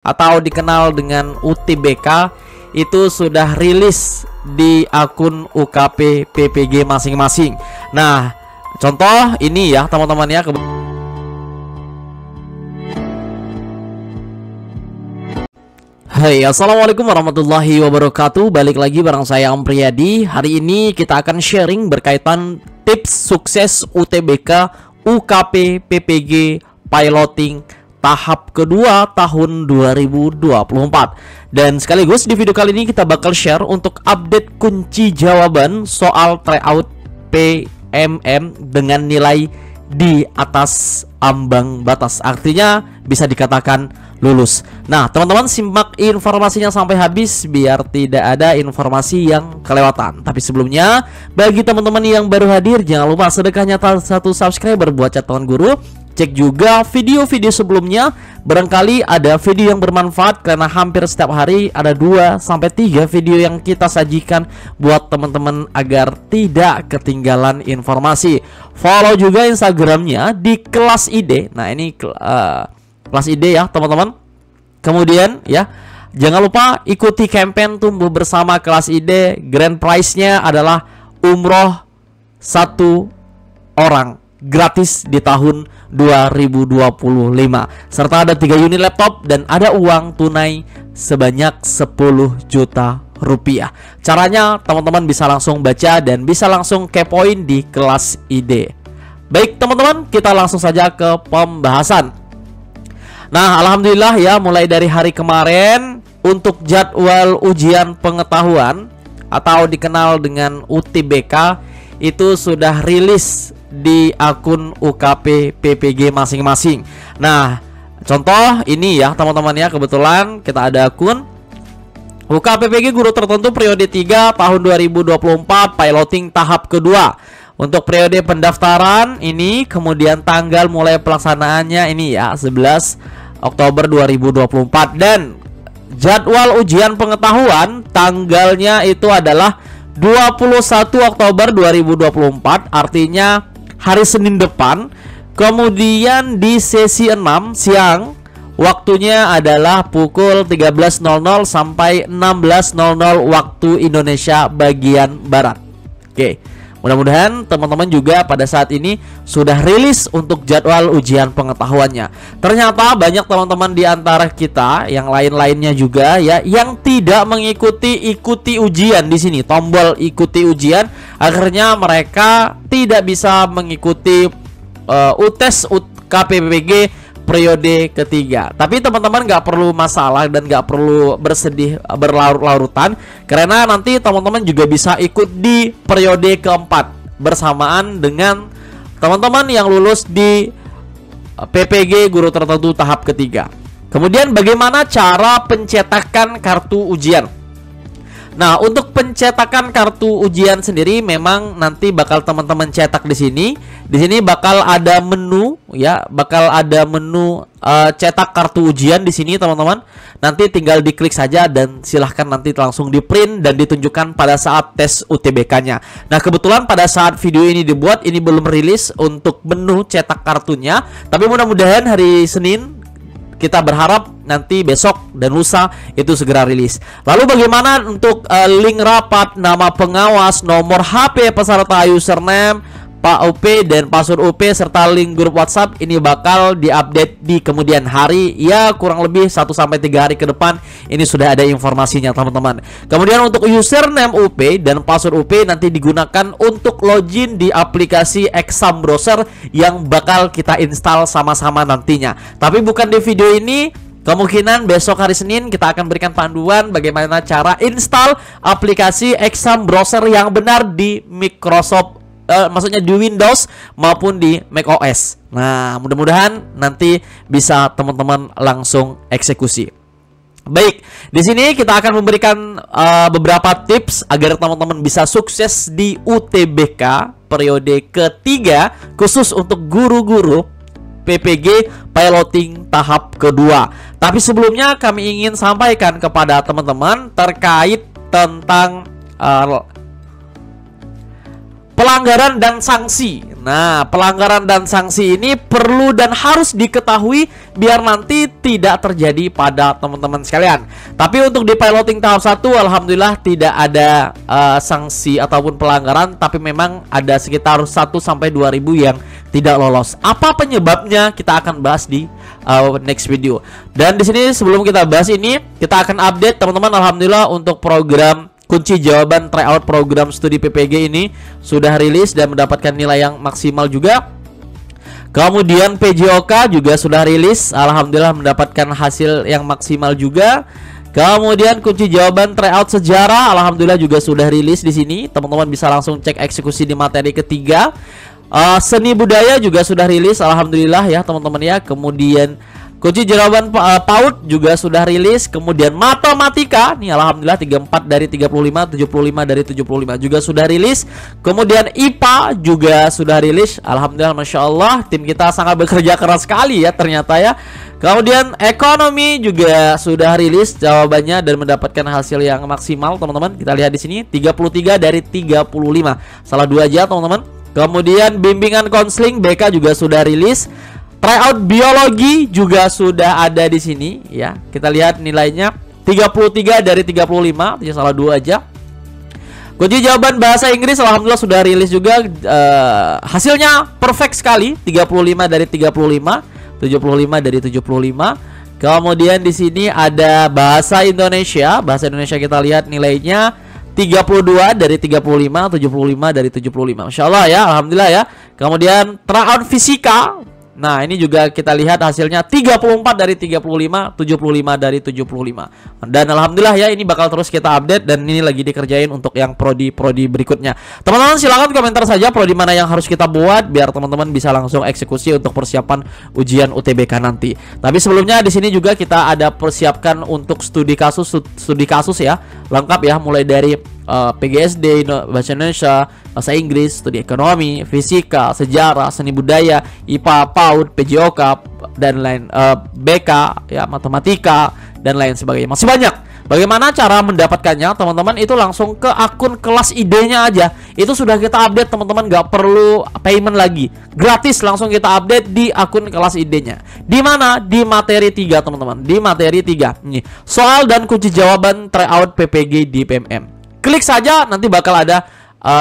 atau dikenal dengan UTBK itu sudah rilis di akun UKP PPG masing-masing. Nah, contoh ini ya teman-teman ya. Hai, assalamualaikum warahmatullahi wabarakatuh. Balik lagi bareng saya Om Priyadi. Hari ini kita akan sharing berkaitan tips sukses UTBK UKP PPG piloting tahap kedua tahun 2024. Dan sekaligus di video kali ini kita bakal share untuk update kunci jawaban soal tryout PMM dengan nilai di atas ambang batas, artinya bisa dikatakan lulus. Nah, teman-teman simak informasinya sampai habis biar tidak ada informasi yang kelewatan. Tapi sebelumnya, bagi teman-teman yang baru hadir, jangan lupa sedekahnya satu subscriber buat catatan guru. Cek juga video-video sebelumnya, barangkali ada video yang bermanfaat karena hampir setiap hari ada 2-3 video yang kita sajikan buat teman-teman agar tidak ketinggalan informasi. Follow juga Instagramnya di Kelas ID. Nah, ini Kelas ID ya teman-teman. Kemudian ya, jangan lupa ikuti campaign Tumbuh Bersama Kelas ID. Grand prize-nya adalah umroh 1 orang gratis di tahun 2025, serta ada 3 unit laptop dan ada uang tunai sebanyak 10 juta rupiah. Caranya teman-teman bisa langsung baca dan bisa langsung kepoin di Kelas ID. Baik teman-teman, kita langsung saja ke pembahasan. Nah, alhamdulillah ya, mulai dari hari kemarin untuk jadwal ujian pengetahuan atau dikenal dengan UTBK itu sudah rilis di akun UKP PPG masing-masing. Nah, contoh ini ya teman-teman ya, kebetulan kita ada akun UKP PPG guru tertentu periode 3 tahun 2024 piloting tahap kedua. Untuk periode pendaftaran ini, kemudian tanggal mulai pelaksanaannya ini ya 11 Oktober 2024, dan jadwal ujian pengetahuan tanggalnya itu adalah 21 Oktober 2024, artinya hari Senin depan. Kemudian di sesi 6 siang, waktunya adalah pukul 13.00 sampai 16.00 waktu Indonesia bagian Barat. Oke, mudah-mudahan teman-teman juga pada saat ini sudah rilis untuk jadwal ujian pengetahuannya. Ternyata banyak teman-teman di antara kita yang lain-lainnya juga ya yang tidak mengikuti ujian di sini, tombol ikuti ujian, akhirnya mereka tidak bisa mengikuti UTS KPPG periode ketiga. Tapi teman-teman nggak perlu masalah dan nggak perlu bersedih berlarut-larutan, karena nanti teman-teman juga bisa ikut di periode keempat bersamaan dengan teman-teman yang lulus di PPG guru tertentu tahap ketiga. Kemudian bagaimana cara pencetakan kartu ujian? Nah, untuk pencetakan kartu ujian sendiri memang nanti bakal teman-teman cetak di sini. Di sini bakal ada menu ya, bakal ada menu cetak kartu ujian di sini teman-teman. Nanti tinggal diklik saja dan silahkan nanti langsung di print dan ditunjukkan pada saat tes UTBK-nya. Nah, kebetulan pada saat video ini dibuat ini belum rilis untuk menu cetak kartunya, tapi mudah-mudahan hari Senin, kita berharap nanti besok dan lusa itu segera rilis. Lalu bagaimana untuk link rapat, nama pengawas, nomor HP peserta, username, Pak UP dan password UP, serta link grup WhatsApp ini bakal diupdate di kemudian hari. Ya, kurang lebih 1-3 hari ke depan ini sudah ada informasinya teman-teman. Kemudian untuk username UP dan password UP nanti digunakan untuk login di aplikasi Exam Browser yang bakal kita install sama-sama nantinya. Tapi bukan di video ini, kemungkinan besok hari Senin kita akan berikan panduan bagaimana cara install aplikasi Exam Browser yang benar di Microsoft, maksudnya di Windows maupun di macOS. Nah, mudah-mudahan nanti bisa teman-teman langsung eksekusi. Baik, di sini kita akan memberikan beberapa tips agar teman-teman bisa sukses di UTBK periode ketiga khusus untuk guru-guru PPG piloting tahap kedua. Tapi sebelumnya kami ingin sampaikan kepada teman-teman terkait tentang pelanggaran dan sanksi. Nah, pelanggaran dan sanksi ini perlu dan harus diketahui biar nanti tidak terjadi pada teman-teman sekalian. Tapi untuk di piloting tahap 1, alhamdulillah tidak ada sanksi ataupun pelanggaran, tapi memang ada sekitar 1-2 ribu yang tidak lolos. Apa penyebabnya kita akan bahas di next video. Dan di sini sebelum kita bahas ini, kita akan update teman-teman. Alhamdulillah untuk program kunci jawaban tryout program studi PPG ini sudah rilis dan mendapatkan nilai yang maksimal juga. Kemudian PJOK juga sudah rilis, alhamdulillah mendapatkan hasil yang maksimal juga. Kemudian kunci jawaban tryout sejarah, alhamdulillah juga sudah rilis di sini. Teman-teman bisa langsung cek eksekusi di materi ketiga. Seni budaya juga sudah rilis, alhamdulillah ya teman-teman ya. Kemudian kunci jawaban PAUD juga sudah rilis. Kemudian matematika nih alhamdulillah 34 dari 35, 75 dari 75 juga sudah rilis. Kemudian IPA juga sudah rilis. Alhamdulillah Masya Allah, tim kita sangat bekerja keras sekali ya ternyata ya. Kemudian ekonomi juga sudah rilis jawabannya dan mendapatkan hasil yang maksimal teman-teman. Kita lihat di sini 33 dari 35. Salah 2 aja teman-teman. Kemudian bimbingan konseling BK juga sudah rilis. Tryout biologi juga sudah ada di sini ya. Kita lihat nilainya 33 dari 35, ya salah 2 aja. Kunci jawaban bahasa Inggris alhamdulillah sudah rilis juga. Hasilnya perfect sekali, 35 dari 35, 75 dari 75. Kemudian di sini ada bahasa Indonesia. Bahasa Indonesia kita lihat nilainya 32 dari 35, 75 dari 75. Masya Allah ya, alhamdulillah ya. Kemudian tryout fisika. Nah, ini juga kita lihat hasilnya 34 dari 35, 75 dari 75. Dan alhamdulillah ya, ini bakal terus kita update dan ini lagi dikerjain untuk yang prodi berikutnya. Teman-teman silakan komentar saja prodi mana yang harus kita buat biar teman-teman bisa langsung eksekusi untuk persiapan ujian UTBK nanti. Tapi sebelumnya di sini juga kita ada persiapkan untuk studi kasus ya, lengkap ya, mulai dari PGSD, bahasa Indonesia, bahasa Inggris, studi ekonomi, fisika, sejarah, seni budaya, IPA, PAUD, PJOK dan lain, BK ya, matematika dan lain sebagainya. Masih banyak. Bagaimana cara mendapatkannya teman-teman? Itu langsung ke akun kelas ID-nya aja. Itu sudah kita update teman-teman, nggak perlu payment lagi. Gratis langsung kita update di akun kelas ID-nya. Di mana? Di materi 3 teman-teman. Di materi 3. Nih, soal dan kunci jawaban tryout PPG di PMM. Klik saja nanti bakal ada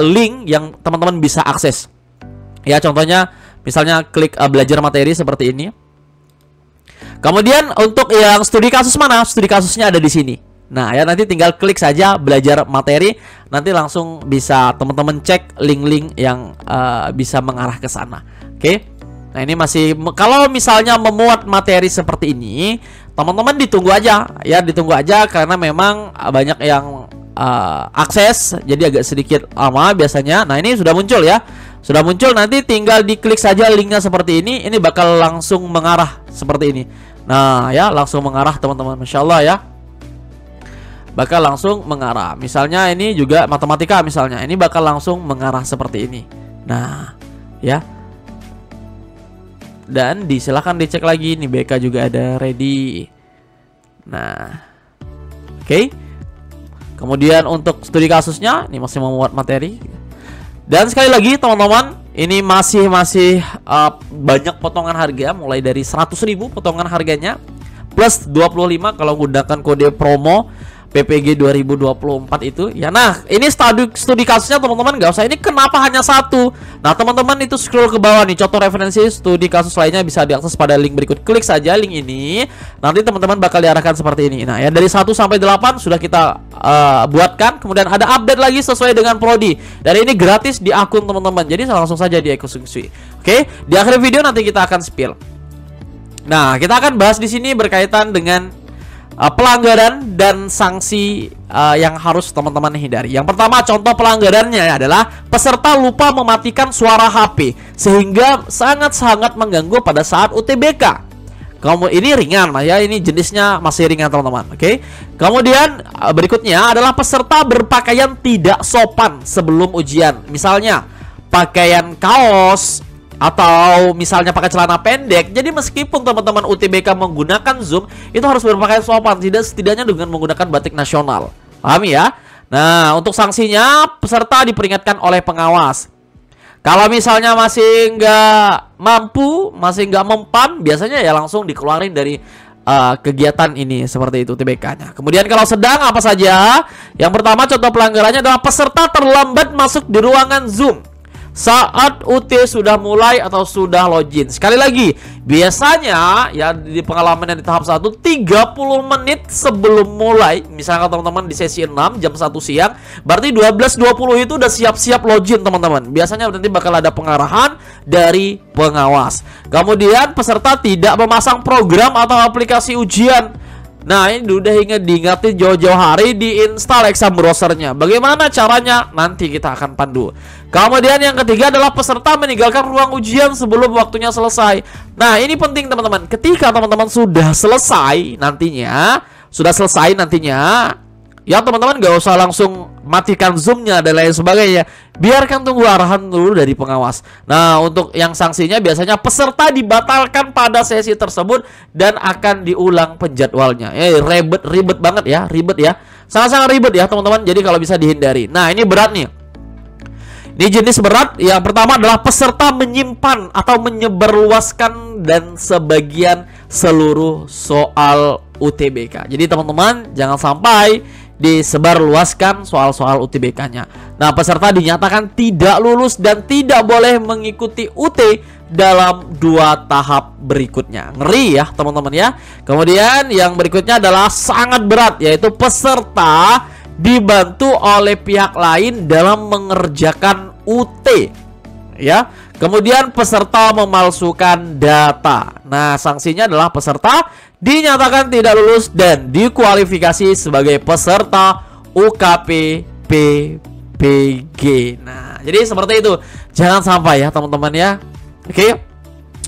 link yang teman-teman bisa akses. Ya, contohnya misalnya klik belajar materi seperti ini. Kemudian untuk yang studi kasus mana? Studi kasusnya ada di sini. Nah, ya nanti tinggal klik saja belajar materi, nanti langsung bisa teman-teman cek link-link yang bisa mengarah ke sana. Oke. Nah, ini masih kalau misalnya memuat materi seperti ini, teman-teman ditunggu aja ya, ditunggu aja karena memang banyak yang akses, jadi agak sedikit lama biasanya. Nah, ini sudah muncul ya, sudah muncul, nanti tinggal diklik saja linknya seperti ini bakal langsung mengarah seperti ini. Nah ya, langsung mengarah teman-teman, Masya Allah ya, bakal langsung mengarah. Misalnya ini juga matematika misalnya, ini bakal langsung mengarah seperti ini. Nah ya, dan silakan dicek lagi nih, BK juga ada ready. Nah oke. Kemudian untuk studi kasusnya ini masih memuat materi. Dan sekali lagi teman-teman, ini masih banyak potongan harga mulai dari 100.000 potongan harganya plus 25 kalau menggunakan kode promo PPG 2024 itu ya. Nah, ini studi kasusnya teman-teman, nggak usah ini kenapa hanya 1. Nah, teman-teman itu scroll ke bawah nih, contoh referensi studi kasus lainnya bisa diakses pada link berikut. Klik saja link ini, nanti teman-teman bakal diarahkan seperti ini. Nah, ya dari 1 sampai 8 sudah kita buatkan, kemudian ada update lagi sesuai dengan prodi. Dan ini gratis di akun teman-teman, jadi langsung saja dieksekusi. Oke, di akhir video nanti kita akan spill. Nah, kita akan bahas di sini berkaitan dengan pelanggaran dan sanksi yang harus teman-teman hindari. Yang pertama, contoh pelanggarannya adalah peserta lupa mematikan suara HP sehingga sangat-sangat mengganggu pada saat UTBK. Ini ringan ya, ini jenisnya masih ringan teman-teman. Oke. Kemudian berikutnya adalah peserta berpakaian tidak sopan sebelum ujian. Misalnya pakaian kaos atau misalnya pakai celana pendek. Jadi meskipun teman-teman UTBK menggunakan Zoom, itu harus berpakaian sopan, setidaknya dengan menggunakan batik nasional. Pahami ya? Nah, untuk sanksinya peserta diperingatkan oleh pengawas. Kalau misalnya masih nggak mampu, masih nggak mempan, biasanya ya langsung dikeluarin dari kegiatan ini, seperti itu UTBK-nya. Kemudian kalau sedang apa saja? Yang pertama contoh pelanggarannya adalah peserta terlambat masuk di ruangan Zoom saat UT sudah mulai atau sudah login. Sekali lagi, biasanya ya di pengalaman yang di tahap 1 30 menit sebelum mulai. Misalnya teman-teman di sesi 6 jam 1 siang, berarti 12.20 itu udah siap-siap login teman-teman. Biasanya nanti bakal ada pengarahan dari pengawas. Kemudian peserta tidak memasang program atau aplikasi ujian. Nah, ini udah diingatin jauh-jauh hari diinstal exam browsernya. Bagaimana caranya? Nanti kita akan pandu. Kemudian yang ketiga adalah peserta meninggalkan ruang ujian sebelum waktunya selesai. Nah, ini penting teman-teman. Ketika teman-teman sudah selesai nantinya, ya teman-teman gak usah langsung matikan zoomnya dan lain sebagainya. Biarkan tunggu arahan dulu dari pengawas. Nah, untuk yang sanksinya biasanya peserta dibatalkan pada sesi tersebut dan akan diulang penjadwalnya. Ribet banget ya, sangat-sangat ribet ya teman-teman. Jadi kalau bisa dihindari. Nah, ini berat nih. Ini jenis berat. Yang pertama adalah peserta menyimpan atau menyebarluaskan dan sebagian seluruh soal UTBK. Jadi teman-teman jangan sampai disebarluaskan soal-soal UTBK-nya. Nah, peserta dinyatakan tidak lulus dan tidak boleh mengikuti UT dalam 2 tahap berikutnya. Ngeri ya teman-teman ya. Kemudian yang berikutnya adalah sangat berat, yaitu peserta dibantu oleh pihak lain dalam mengerjakan UT ya. Kemudian peserta memalsukan data. Nah, sanksinya adalah peserta dinyatakan tidak lulus dan dikualifikasi sebagai peserta UKP PPG. Nah, jadi seperti itu. Jangan sampai ya teman-teman ya. Oke.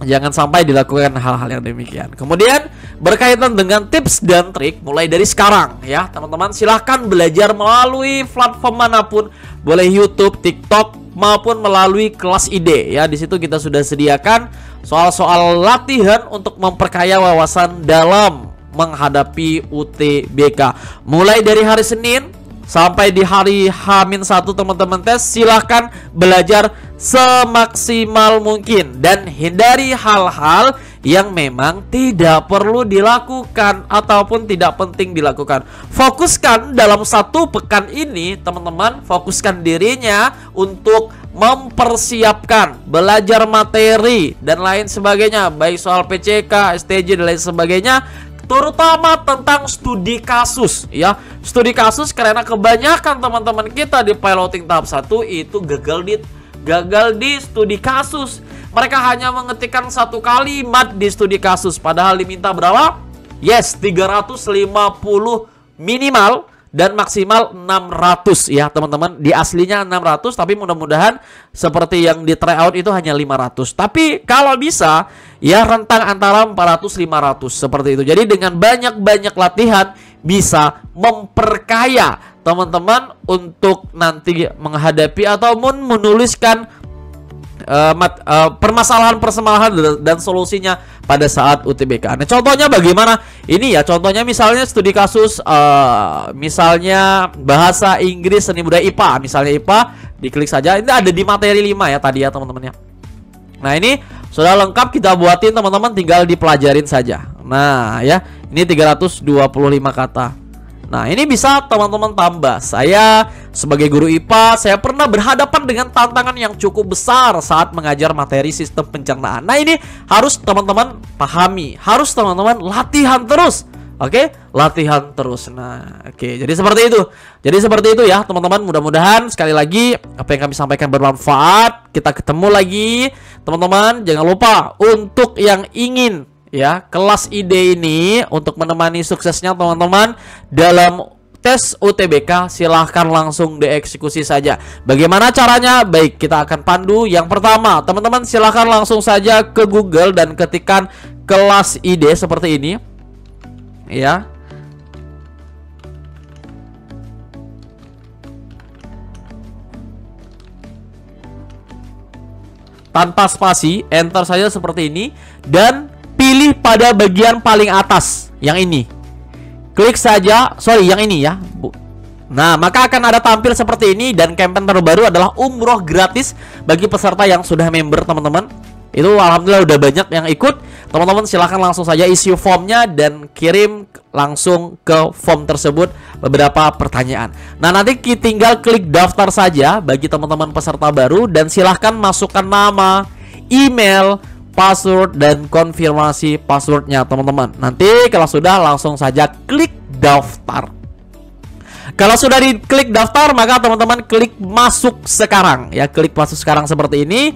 Jangan sampai dilakukan hal-hal yang demikian. Kemudian berkaitan dengan tips dan trik mulai dari sekarang ya teman-teman, silahkan belajar melalui platform manapun, boleh YouTube, TikTok maupun melalui kelas ide ya. Di situ kita sudah sediakan soal-soal latihan untuk memperkaya wawasan dalam menghadapi UTBK. Mulai dari hari Senin sampai di hari H-1 teman-teman tes, silahkan belajar semaksimal mungkin dan hindari hal-hal yang memang tidak perlu dilakukan ataupun tidak penting dilakukan. Fokuskan dalam 1 pekan ini teman-teman, fokuskan dirinya untuk mempersiapkan belajar materi dan lain sebagainya, baik soal PCK, STJ dan lain sebagainya, terutama tentang studi kasus ya. Studi kasus karena kebanyakan teman-teman kita di piloting tahap 1 itu gagal di studi kasus. Mereka hanya mengetikkan 1 kalimat di studi kasus, padahal diminta berapa? Yes, 350 minimal dan maksimal 600 ya teman-teman. Di aslinya 600, tapi mudah-mudahan seperti yang di tryout itu hanya 500. Tapi kalau bisa ya rentang antara 400-500 seperti itu. Jadi dengan banyak-banyak latihan bisa memperkaya teman-teman untuk nanti menghadapi ataupun menuliskan permasalahan dan solusinya pada saat UTBK. Nah, contohnya bagaimana? Ini ya contohnya misalnya studi kasus misalnya bahasa Inggris seni budaya IPA. Misalnya IPA, diklik saja. Ini ada di materi 5 ya tadi ya teman-teman ya. Nah, ini sudah lengkap, kita buatin teman-teman, tinggal dipelajarin saja. Nah, ya, ini 325 kata. Nah, ini bisa teman-teman tambah. Saya sebagai guru IPA, saya pernah berhadapan dengan tantangan yang cukup besar saat mengajar materi sistem pencernaan. Nah, ini harus teman-teman pahami, harus teman-teman latihan terus. Oke, latihan terus. Nah, oke, jadi seperti itu ya teman-teman. Mudah-mudahan sekali lagi apa yang kami sampaikan bermanfaat. Kita ketemu lagi teman-teman. Jangan lupa untuk yang ingin ya kelas ide ini untuk menemani suksesnya teman-teman dalam tes UTBK, silahkan langsung dieksekusi saja. Bagaimana caranya? Baik, kita akan pandu. Yang pertama, teman-teman silahkan langsung saja ke Google dan ketikkan kelas ide seperti ini ya. Tanpa spasi, enter saja seperti ini dan pilih pada bagian paling atas yang ini. Klik saja, sorry yang ini ya. Nah, maka akan ada tampil seperti ini, dan campaign terbaru adalah umroh gratis bagi peserta yang sudah member, teman-teman. Itu alhamdulillah udah banyak yang ikut. Teman-teman silahkan langsung saja isi formnya dan kirim langsung ke form tersebut beberapa pertanyaan. Nah, nanti tinggal klik daftar saja bagi teman-teman peserta baru, dan silahkan masukkan nama, email, password, dan konfirmasi passwordnya, teman-teman. Nanti kalau sudah, langsung saja klik daftar. Kalau sudah diklik daftar, maka teman-teman klik masuk sekarang ya, klik masuk sekarang seperti ini.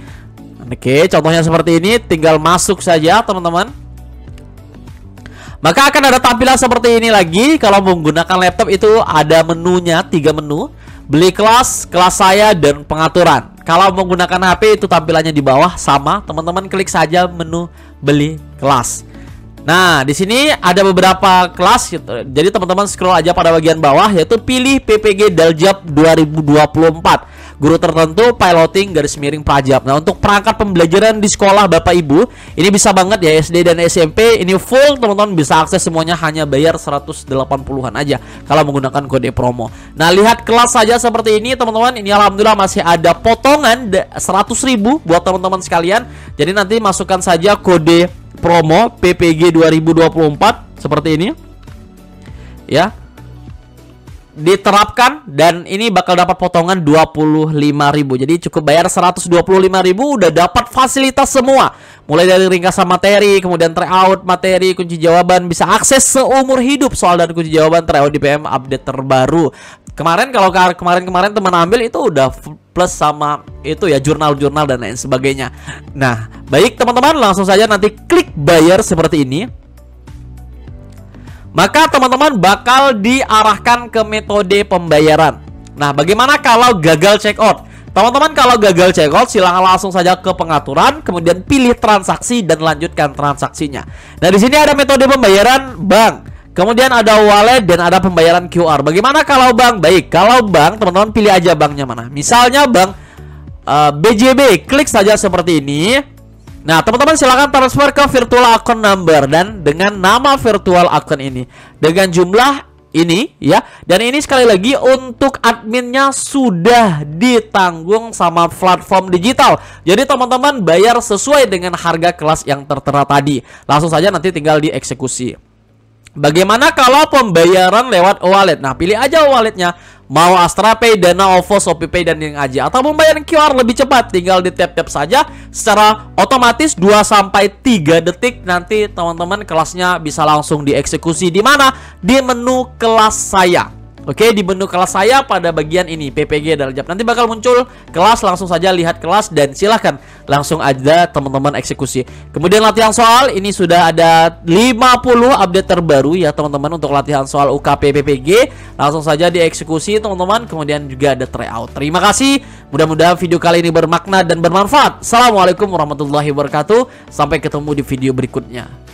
Oke, contohnya seperti ini, tinggal masuk saja, teman-teman. Maka akan ada tampilan seperti ini lagi. Kalau menggunakan laptop itu ada menunya, 3 menu: beli kelas, kelas saya, dan pengaturan. Kalau menggunakan HP itu tampilannya di bawah sama, teman-teman klik saja menu beli kelas. Nah, di sini ada beberapa kelas gitu. Jadi teman-teman scroll aja pada bagian bawah, yaitu pilih PPG Daljab 2024. Guru tertentu, piloting, garis miring pajab. Nah, untuk perangkat pembelajaran di sekolah Bapak Ibu, ini bisa banget ya, SD dan SMP. Ini full, teman-teman bisa akses semuanya, hanya bayar 180-an aja kalau menggunakan kode promo. Nah, lihat kelas saja seperti ini, teman-teman. Ini alhamdulillah masih ada potongan 100.000 buat teman-teman sekalian. Jadi nanti masukkan saja kode promo PPG 2024 seperti ini ya, diterapkan, dan ini bakal dapat potongan 25.000. Jadi cukup bayar 125.000 udah dapat fasilitas semua, mulai dari ringkasan materi, kemudian tryout materi, kunci jawaban, bisa akses seumur hidup soal dan kunci jawaban, tryout di PM update terbaru. Kemarin kalau kemarin teman ambil itu udah plus sama itu ya, jurnal-jurnal dan lain sebagainya. Nah, baik teman-teman, langsung saja nanti klik bayar seperti ini. Maka teman-teman bakal diarahkan ke metode pembayaran. Nah, bagaimana kalau gagal check out? Teman-teman kalau gagal check out, silahkan langsung saja ke pengaturan, kemudian pilih transaksi dan lanjutkan transaksinya. Nah, di sini ada metode pembayaran bank, kemudian ada wallet, dan ada pembayaran QR. Bagaimana kalau bank? Baik, kalau bank teman-teman pilih aja banknya mana. Misalnya bank BJB, klik saja seperti ini. Nah, teman-teman silahkan transfer ke virtual account number, dan dengan nama virtual account ini, dengan jumlah ini ya. Dan ini sekali lagi untuk adminnya sudah ditanggung sama platform digital. Jadi teman-teman bayar sesuai dengan harga kelas yang tertera tadi. Langsung saja nanti tinggal dieksekusi. Bagaimana kalau pembayaran lewat wallet? Nah, pilih aja walletnya. Mau Astra Pay, Dana, OVO, Shopee Pay, dan yang aja. Atau pembayaran QR lebih cepat, tinggal di tap-tap saja secara otomatis 2-3 detik. Nanti teman-teman kelasnya bisa langsung dieksekusi. Di mana? Di menu kelas saya. Oke, di menu kelas saya pada bagian ini PPG Daljab. Nanti bakal muncul kelas, langsung saja lihat kelas dan silahkan langsung aja teman-teman eksekusi. Kemudian latihan soal, ini sudah ada 50 update terbaru ya teman-teman untuk latihan soal UKP PPG. Langsung saja dieksekusi teman-teman. Kemudian juga ada tryout. Terima kasih. Mudah-mudahan video kali ini bermakna dan bermanfaat. Assalamualaikum warahmatullahi wabarakatuh. Sampai ketemu di video berikutnya.